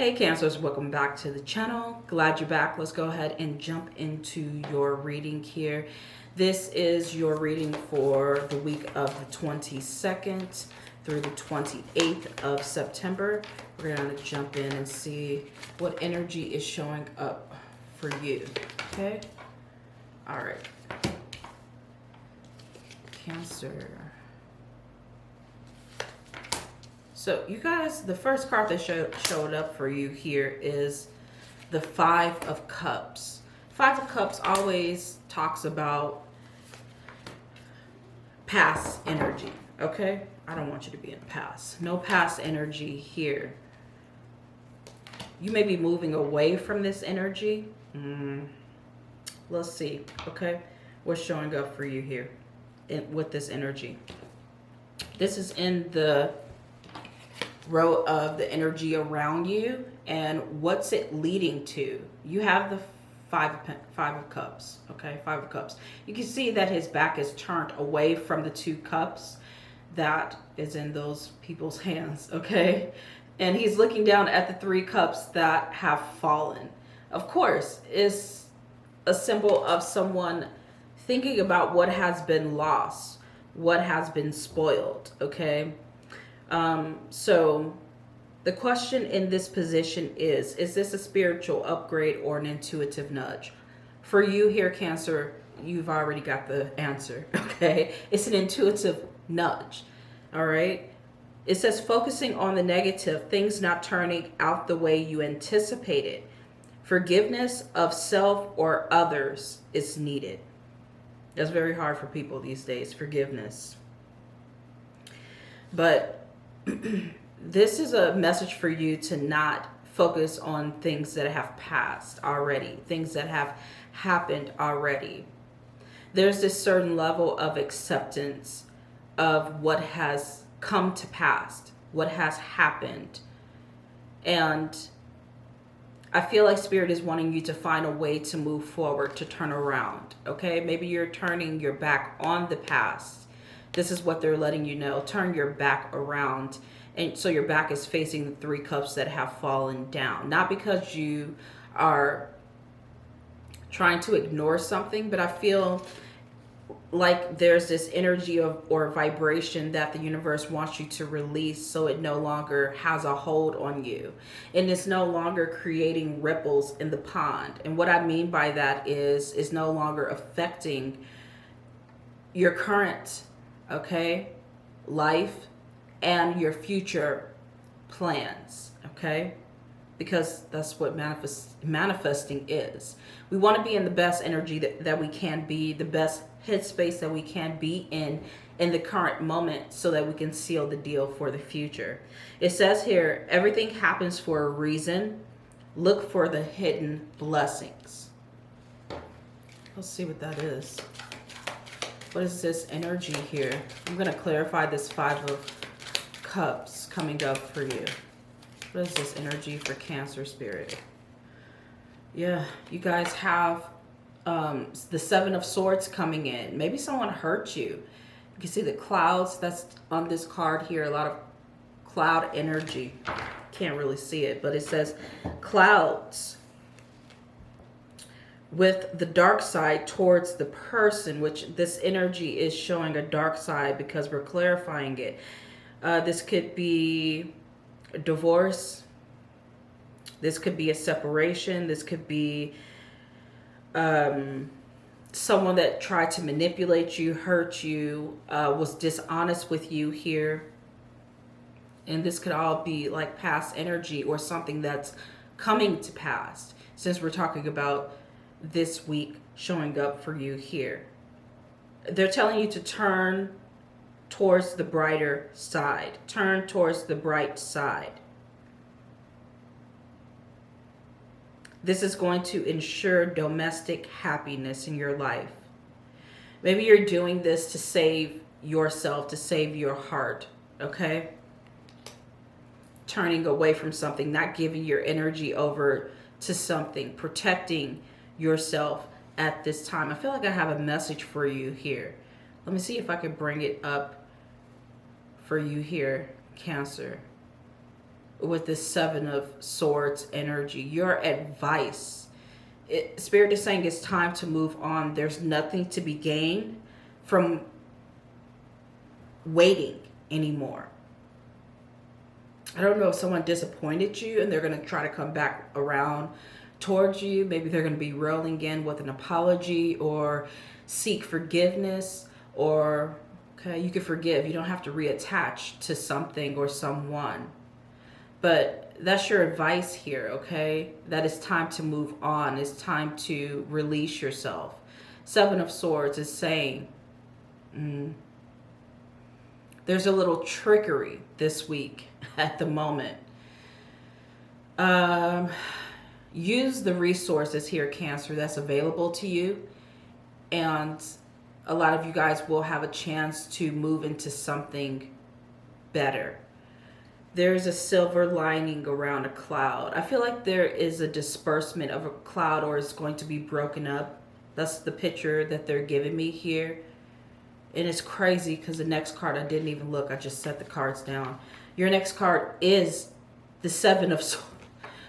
Hey Cancers, welcome back to the channel. Glad you're back. Let's go ahead and jump into your reading here. This is your reading for the week of the 22nd through the 28th of September. We're going to jump in and see what energy is showing up for you. Okay? All right. Cancer. So you guys, the first card that showed up for you here is the Five of Cups. Five of Cups always talks about past energy, okay? I don't want you to be in the past. No past energy here. You may be moving away from this energy. Let's see, okay? What's showing up for you here with this energy? This is in the row of the energy around you, and what's it leading to? You have the five of cups, okay? Five of Cups. You can see that his back is turned away from the two cups that is in those people's hands, okay? And he's looking down at the three cups that have fallen. Of course, it's a symbol of someone thinking about what has been lost, what has been spoiled, okay? So the question in this position is this a spiritual upgrade or an intuitive nudge? For you here, Cancer, you've already got the answer, okay? It's an intuitive nudge, all right? It says focusing on the negative, things not turning out the way you anticipated. Forgiveness of self or others is needed. That's very hard for people these days, forgiveness. But this is a message for you to not focus on things that have passed already, things that have happened already. There's this certain level of acceptance of what has come to pass, what has happened. And I feel like Spirit is wanting you to find a way to move forward, to turn around, okay? Maybe you're turning your back on the past. This is what they're letting you know. Turn your back around. And so your back is facing the three cups that have fallen down. Not because you are trying to ignore something, but I feel like there's this energy or vibration that the universe wants you to release, so it no longer has a hold on you. And it's no longer creating ripples in the pond. And what I mean by that is it's no longer affecting your current, okay, life and your future plans, okay? Because that's what manifesting is. We want to be in the best energy that we can be, the best headspace that we can be in the current moment, so that we can seal the deal for the future. It says here, everything happens for a reason. Look for the hidden blessings. Let's see what that is. What is this energy here? I'm going to clarify this Five of Cups coming up for you. What is this energy for Cancer, Spirit? Yeah, you guys have the Seven of Swords coming in. Maybe someone hurt you. You can see the clouds that's on this card here. A lot of cloud energy. Can't really see it, but it says clouds with the dark side towards the person, which this energy is showing a dark side because we're clarifying it. This could be a divorce. This could be a separation. This could be someone that tried to manipulate you, hurt you, was dishonest with you here. And this could all be like past energy or something that's coming to pass, since we're talking about this week showing up for you here. They're telling you to turn towards the brighter side. Turn towards the bright side. This is going to ensure domestic happiness in your life. Maybe you're doing this to save yourself, to save your heart, okay? Turning away from something, not giving your energy over to something, protecting yourself at this time. I feel like I have a message for you here. Let me see if I can bring it up for you here, Cancer. with the Seven of Swords energy. Your advice. Spirit is saying it's time to move on. There's nothing to be gained from waiting anymore. I don't know if someone disappointed you and they're going to try to come back around towards you. Maybe they're going to be rolling in with an apology or seek forgiveness, or okay, you can forgive. You don't have to reattach to something or someone. But that's your advice here, okay? That it's time to move on. It's time to release yourself. Seven of Swords is saying there's a little trickery this week at the moment. Use the resources here, Cancer, that's available to you. And a lot of you guys will have a chance to move into something better. There's a silver lining around a cloud. I feel like there is a disbursement of a cloud, or it's going to be broken up. That's the picture that they're giving me here. And it's crazy because the next card, I didn't even look. I just set the cards down. Your next card is the Seven of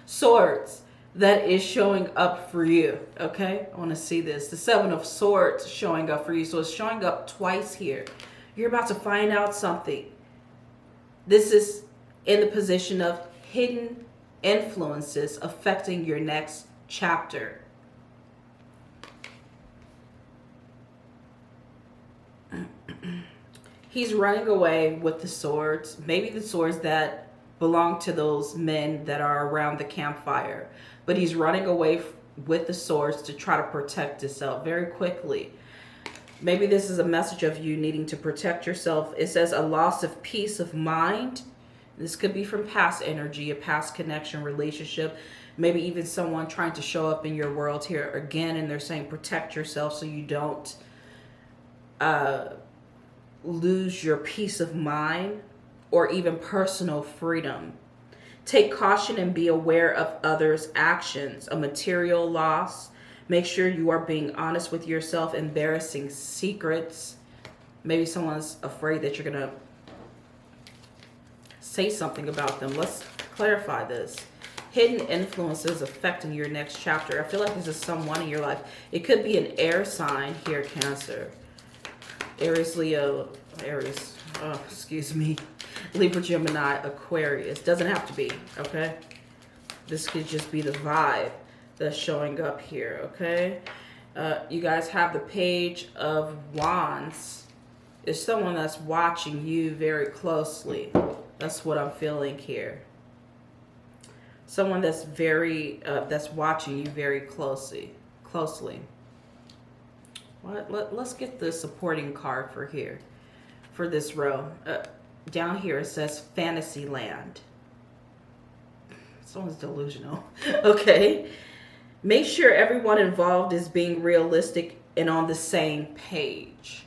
Swords that is showing up for you. Okay? I want to see this. The Seven of Swords showing up for you. So it's showing up twice here. You're about to find out something. This is in the position of hidden influences affecting your next chapter. He's running away with the swords, maybe the swords that belong to those men that are around the campfire. But he's running away with the swords to try to protect himself very quickly. Maybe this is a message of you needing to protect yourself. It says a loss of peace of mind. This could be from past energy, a past connection, relationship. Maybe even someone trying to show up in your world here again, and they're saying protect yourself so you don't lose your peace of mind or even personal freedom. Take caution and be aware of others' actions. A material loss. Make sure you are being honest with yourself. Embarrassing secrets. Maybe someone's afraid that you're going to say something about them. Let's clarify this. Hidden influences affecting your next chapter. I feel like this is someone in your life. It could be an air sign here, Cancer. Aries, Leo, Aries, excuse me, Libra, Gemini, Aquarius. Doesn't have to be, okay? This could just be the vibe that's showing up here, okay? You guys have the Page of Wands. It's someone that's watching you very closely. That's what I'm feeling here. Someone that's that's watching you very closely. Let's get the supporting card for here, for this row. Down here it says Fantasyland. Someone's delusional. Okay. Make sure everyone involved is being realistic and on the same page.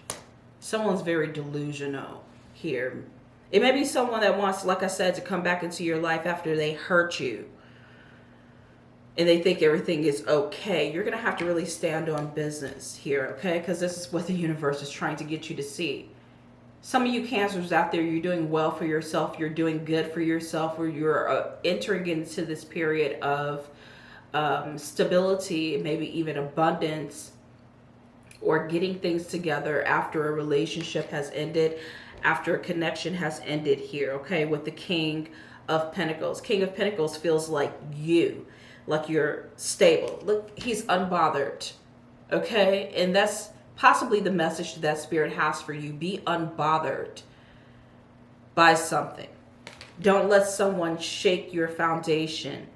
Someone's very delusional here. It may be someone that wants, like I said, to come back into your life after they hurt you. And they think everything is okay. You're going to have to really stand on business here, okay? Because this is what the universe is trying to get you to see. Some of you Cancers out there, you're doing well for yourself. You're doing good for yourself. Or you're entering into this period of stability, maybe even abundance, or getting things together after a relationship has ended, after a connection has ended here, okay? With the King of Pentacles. King of Pentacles feels like you. Like you're stable. Look, he's unbothered. Okay? And that's possibly the message that Spirit has for you. Be unbothered by something. Don't let someone shake your foundation.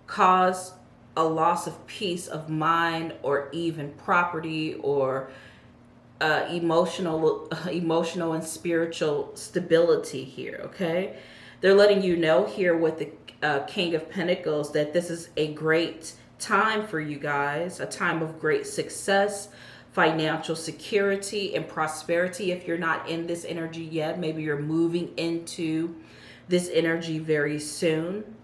Cause a loss of peace of mind or even property or emotional and spiritual stability here. Okay? They're letting you know here with the King of Pentacles that this is a great time for you guys, a time of great success, financial security, and prosperity. If you're not in this energy yet, maybe you're moving into this energy very soon.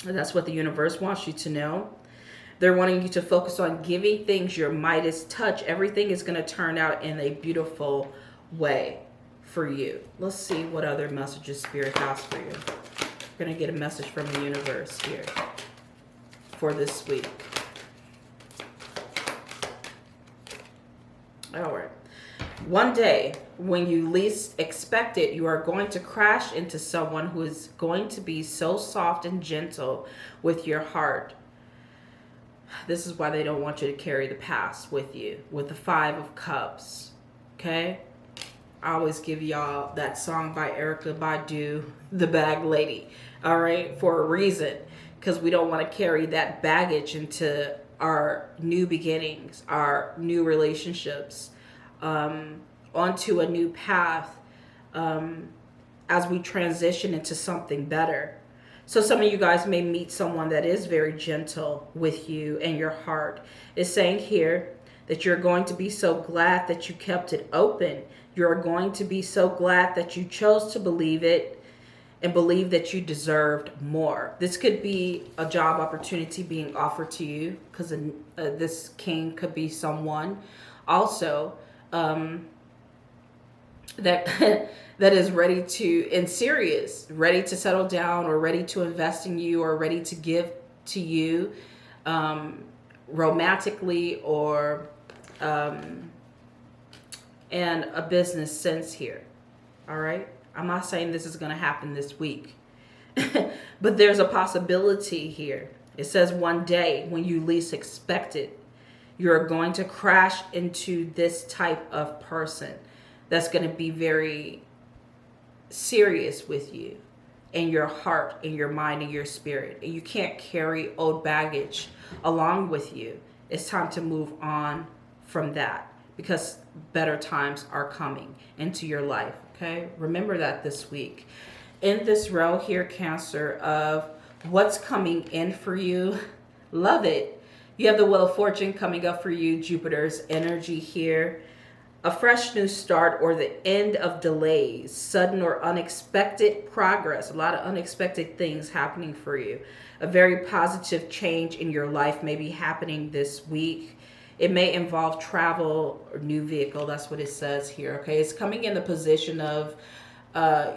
And that's what the universe wants you to know. They're wanting you to focus on giving things your Midas touch. Everything is going to turn out in a beautiful way for you. Let's see what other messages Spirit has for you. We're going to get a message from the universe here for this week. All right. One day, when you least expect it, you are going to crash into someone who is going to be so soft and gentle with your heart. This is why they don't want you to carry the past with you, with the 5 of Cups. Okay? I always give y'all that song by Erykah Badu, The Bag Lady. All right? For a reason. Because we don't want to carry that baggage into our new beginnings, our new relationships, onto a new path as we transition into something better. So some of you guys may meet someone that is very gentle with you and your heart. It's saying here that you're going to be so glad that you kept it open. You're going to be so glad that you chose to believe it and believe that you deserved more. This could be a job opportunity being offered to you, because this king could be someone also that that is ready to, and serious, ready to settle down, or ready to invest in you, or ready to give to you romantically, or in a business sense here. All right. I'm not saying this is going to happen this week, but there's a possibility here. It says one day when you least expect it, you're going to crash into this type of person that's going to be very serious with you in your heart, in your mind, in your spirit. And you can't carry old baggage along with you. It's time to move on from that, because better times are coming into your life. Okay, remember that this week. In this row here, Cancer, of what's coming in for you, love it. You have the Wheel of Fortune coming up for you, Jupiter's energy here. A fresh new start, or the end of delays, sudden or unexpected progress. A lot of unexpected things happening for you. A very positive change in your life may be happening this week. It may involve travel or new vehicle. That's what it says here. Okay, it's coming in the position of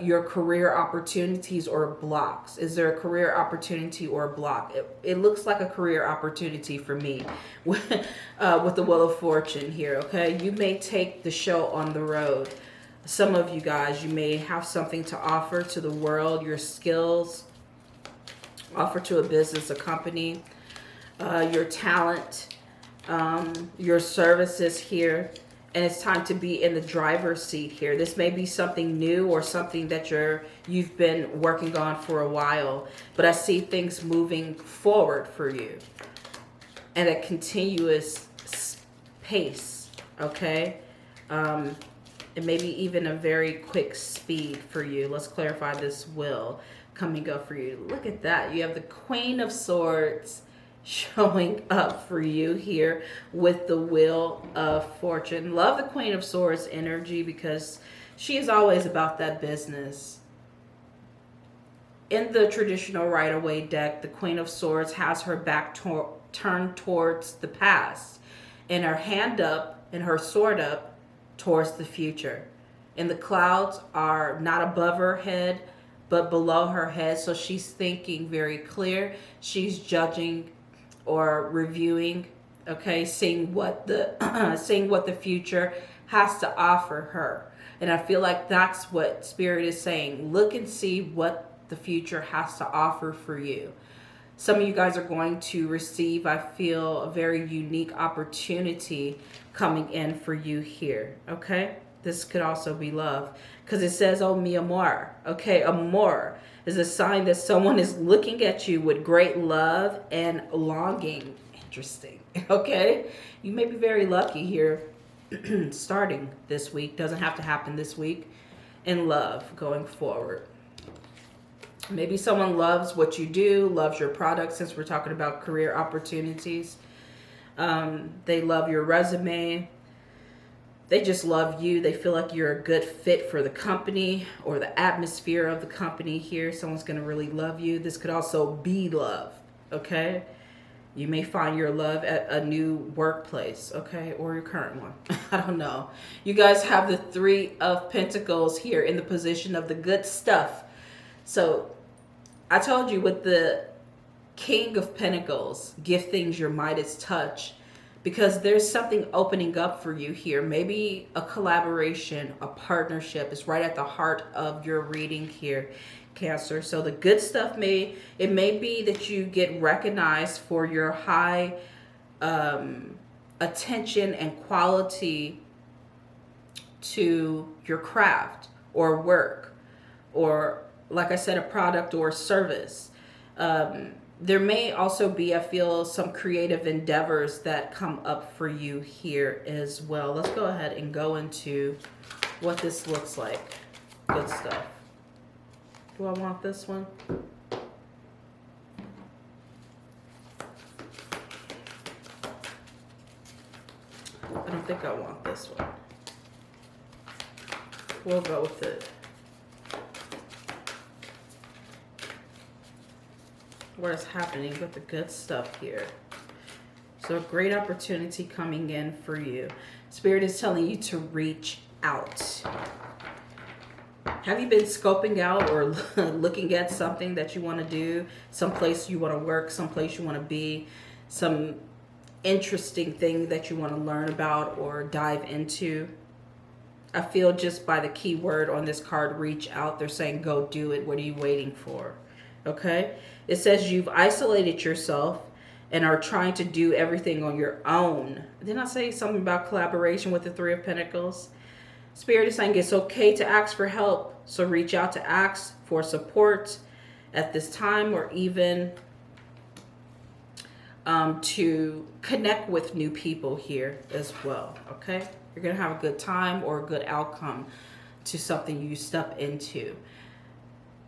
your career opportunities or blocks. Is there a career opportunity or a block? It looks like a career opportunity for me with the Wheel of Fortune here. Okay, you may take the show on the road. Some of you guys, you may have something to offer to the world, your skills, offer to a business, a company, your talent, your services here. And it's time to be in the driver's seat here. This may be something new, or something that you've been working on for a while. But I see things moving forward for you at a continuous pace, okay? And maybe even a very quick speed for you. Let's clarify this wheel coming up for you. Look at that. You have the Queen of Swords showing up for you here with the Wheel of Fortune. Love the Queen of Swords energy, because she is always about that business. In the traditional Rider-Waite deck, the Queen of Swords has her back turned towards the past, and her hand up and her sword up towards the future. And the clouds are not above her head, but below her head. So she's thinking very clear. She's judging or reviewing, okay, seeing what the future has to offer her. And I feel like that's what Spirit is saying. Look and see what the future has to offer for you. Some of you guys are going to receive, I feel, a very unique opportunity coming in for you here, okay? This could also be love, because it says, oh, mi amor, okay? Amor is a sign that someone is looking at you with great love and longing. Interesting, okay? You may be very lucky here starting this week. Doesn't have to happen this week. In love going forward. Maybe someone loves what you do, loves your product, since we're talking about career opportunities. They love your resume. They just love you. They feel like you're a good fit for the company or the atmosphere of the company here. Someone's going to really love you. This could also be love, okay? You may find your love at a new workplace, okay? Or your current one. I don't know. You guys have the 3 of Pentacles here in the position of the good stuff. So I told you with the King of Pentacles, give things your Midas touch, because there's something opening up for you here. Maybe a collaboration, a partnership is right at the heart of your reading here, Cancer. So the good stuff may be that you get recognized for your high attention and quality to your craft or work, or like I said, a product or service. There may also be, I feel, some creative endeavors that come up for you here as well. Let's go ahead and go into what this looks like. Good stuff. Do I want this one? I don't think I want this one. We'll go with it. What is happening with the good stuff here? So a great opportunity coming in for you. Spirit is telling you to reach out. Have you been scoping out or looking at something that you want to do? Someplace you want to work, someplace you want to be, some interesting thing that you want to learn about or dive into? I feel just by the key word on this card, reach out, they're saying go do it. What are you waiting for? Okay? It says you've isolated yourself and are trying to do everything on your own. Didn't I say something about collaboration with the Three of Pentacles? Spirit is saying it's okay to ask for help. So reach out to ask for support at this time, or even to connect with new people here as well. Okay? You're going to have a good time or a good outcome to something you step into.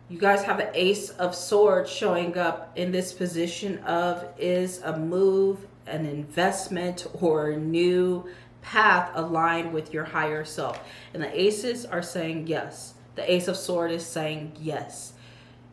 You guys have an Ace of Swords showing up in this position of is a move, an investment, or a new path aligned with your higher self. And the aces are saying yes. The Ace of Swords is saying yes.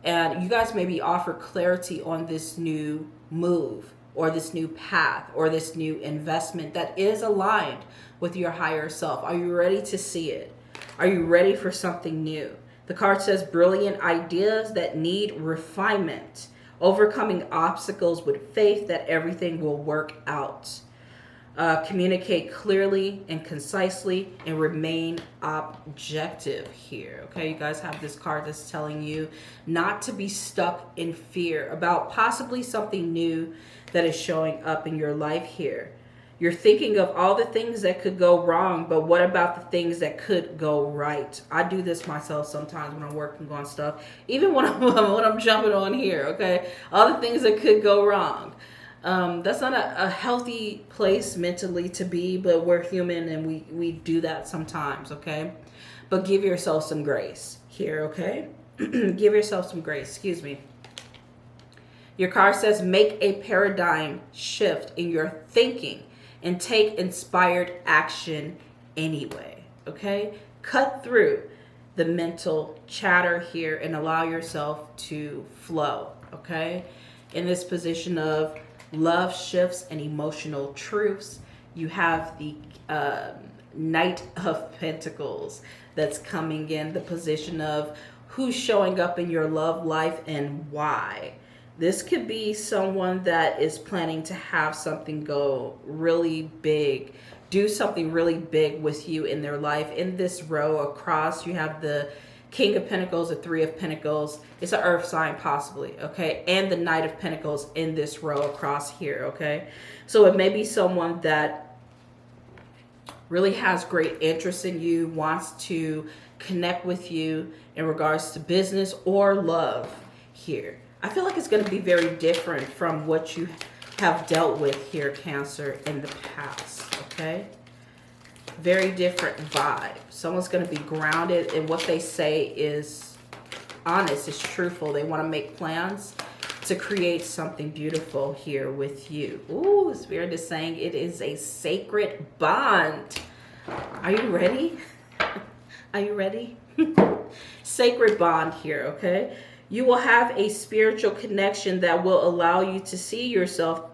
And you guys maybe offer clarity on this new move or this new path or this new investment that is aligned with your higher self. Are you ready to see it? Are you ready for something new? The card says brilliant ideas that need refinement, overcoming obstacles with faith that everything will work out. Communicate clearly and concisely and remain objective here. Okay, you guys have this card that's telling you not to be stuck in fear about possibly something new that is showing up in your life here. You're thinking of all the things that could go wrong, but what about the things that could go right? I do this myself sometimes when I'm working on stuff, even when I'm jumping on here, okay? All the things that could go wrong. That's not a healthy place mentally to be, but we're human and we do that sometimes, okay? But give yourself some grace here, okay? Give yourself some grace, excuse me. Your card says make a paradigm shift in your thinking and take inspired action anyway, okay? Cut through the mental chatter here and allow yourself to flow, okay? In this position of love shifts and emotional truths, you have the Knight of Pentacles that's coming in, the position of who's showing up in your love life and why. This could be someone that is planning to have something go really big, do something really big with you in their life. In this row across, you have the King of Pentacles, the Three of Pentacles. It's an earth sign possibly, okay? And the Knight of Pentacles in this row across here, okay? So it may be someone that really has great interest in you, wants to connect with you in regards to business or love here. I feel like it's going to be very different from what you have dealt with here, Cancer, in the past, okay? Very different vibe. Someone's going to be grounded and what they say is honest, is truthful. They want to make plans to create something beautiful here with you. Ooh, Spirit is saying it is a sacred bond. Are you ready? Are you ready? Sacred bond here, okay? You will have a spiritual connection that will allow you to see yourself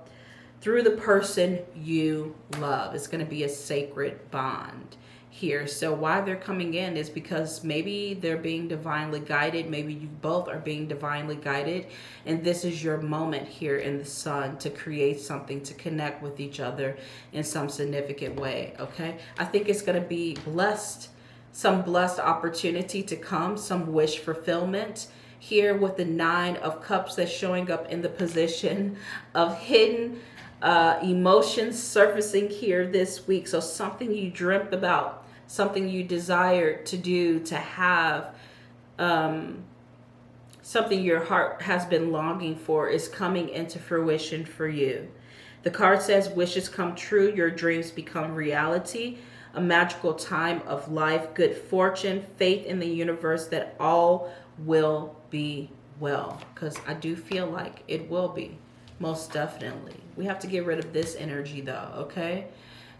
through the person you love. It's going to be a sacred bond here. So why they're coming in is because maybe they're being divinely guided. Maybe you both are being divinely guided. And this is your moment here in the sun to create something, to connect with each other in some significant way. Okay. I think it's going to be blessed, some blessed opportunity to come, some wish fulfillment here with the 9 of Cups that's showing up in the position of hidden emotions surfacing here this week. So something you dreamt about, something you desired to do, to have, something your heart has been longing for is coming into fruition for you. The card says wishes come true, your dreams become reality, a magical time of life, good fortune, faith in the universe that all will be well. Because I do feel like it will be. Most definitely. We have to get rid of this energy though, okay?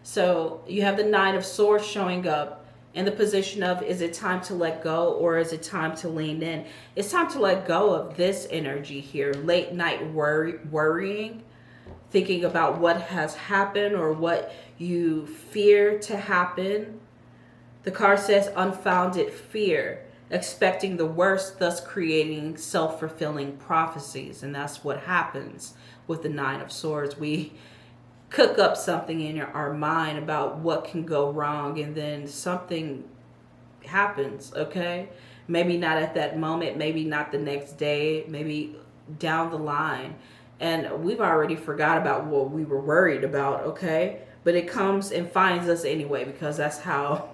So you have the 9 of Swords showing up in the position of, is it time to let go or is it time to lean in? It's time to let go of this energy here. Late night worrying, thinking about what has happened or what you fear to happen. The card says unfounded fear, expecting the worst, thus creating self-fulfilling prophecies. And that's what happens with the 9 of Swords. We cook up something in our mind about what can go wrong, and then something happens, okay? Maybe not at that moment, maybe not the next day, maybe down the line. And we've already forgot about what we were worried about, okay? But it comes and finds us anyway, because that's how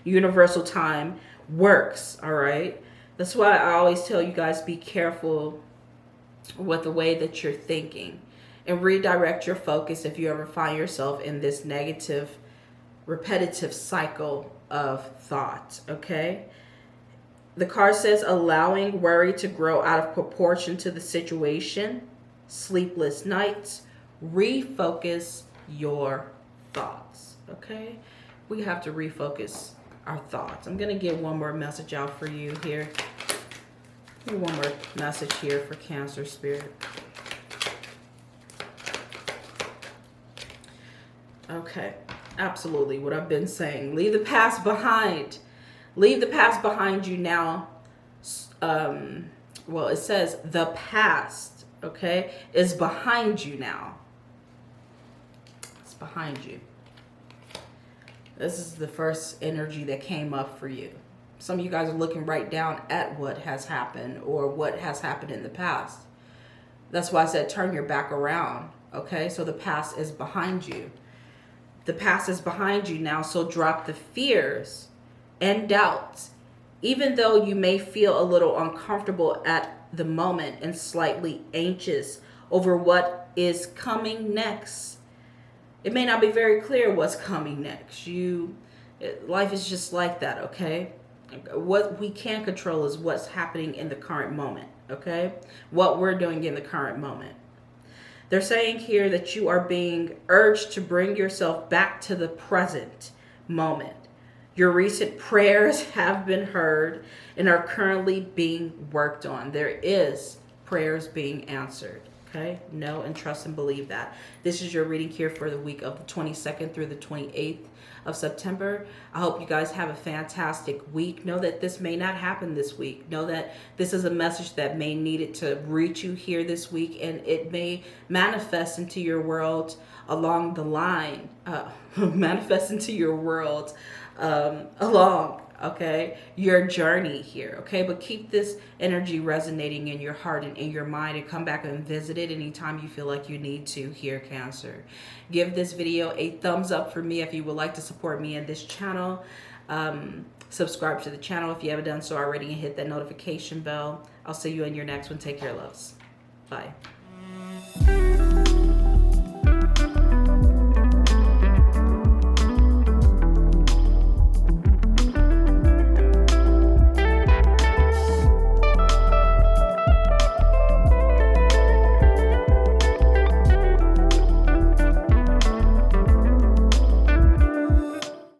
universal time works, all right? That's why I always tell you guys, be careful with the way that you're thinking and redirect your focus if you ever find yourself in this negative, repetitive cycle of thought, okay? The card says allowing worry to grow out of proportion to the situation, sleepless nights, refocus your thoughts, okay? We have to refocus our thoughts. I'm going to get one more message out for you here. One more message here for Cancer Spirit. Okay, absolutely what I've been saying. Leave the past behind. Leave the past behind you now. Well, it says the past, okay, is behind you now. It's behind you. This is the first energy that came up for you. Some of you guys are looking right down at what has happened or what has happened in the past. That's why I said turn your back around, okay? So the past is behind you. The past is behind you now, so drop the fears and doubts. Even though you may feel a little uncomfortable at the moment and slightly anxious over what is coming next. It may not be very clear what's coming next. Life is just like that, okay? What we can control is what's happening in the current moment, okay? What we're doing in the current moment. They're saying here that you are being urged to bring yourself back to the present moment. Your recent prayers have been heard and are currently being worked on. There is prayers being answered. Okay, know and trust and believe that. This is your reading here for the week of the 22nd through the 28th of September. I hope you guys have a fantastic week. Know that this may not happen this week. Know that this is a message that may need it to reach you here this week, and it may manifest into your world along the line. Manifest into your world along, okay, your journey here, okay? But keep this energy resonating in your heart and in your mind, and come back and visit it anytime you feel like you need to here, Cancer. Give this video a thumbs up for me if you would like to support me in this channel. Subscribe to the channel if you haven't done so already, and hit that notification bell. I'll see you in your next one. Take care, loves. Bye.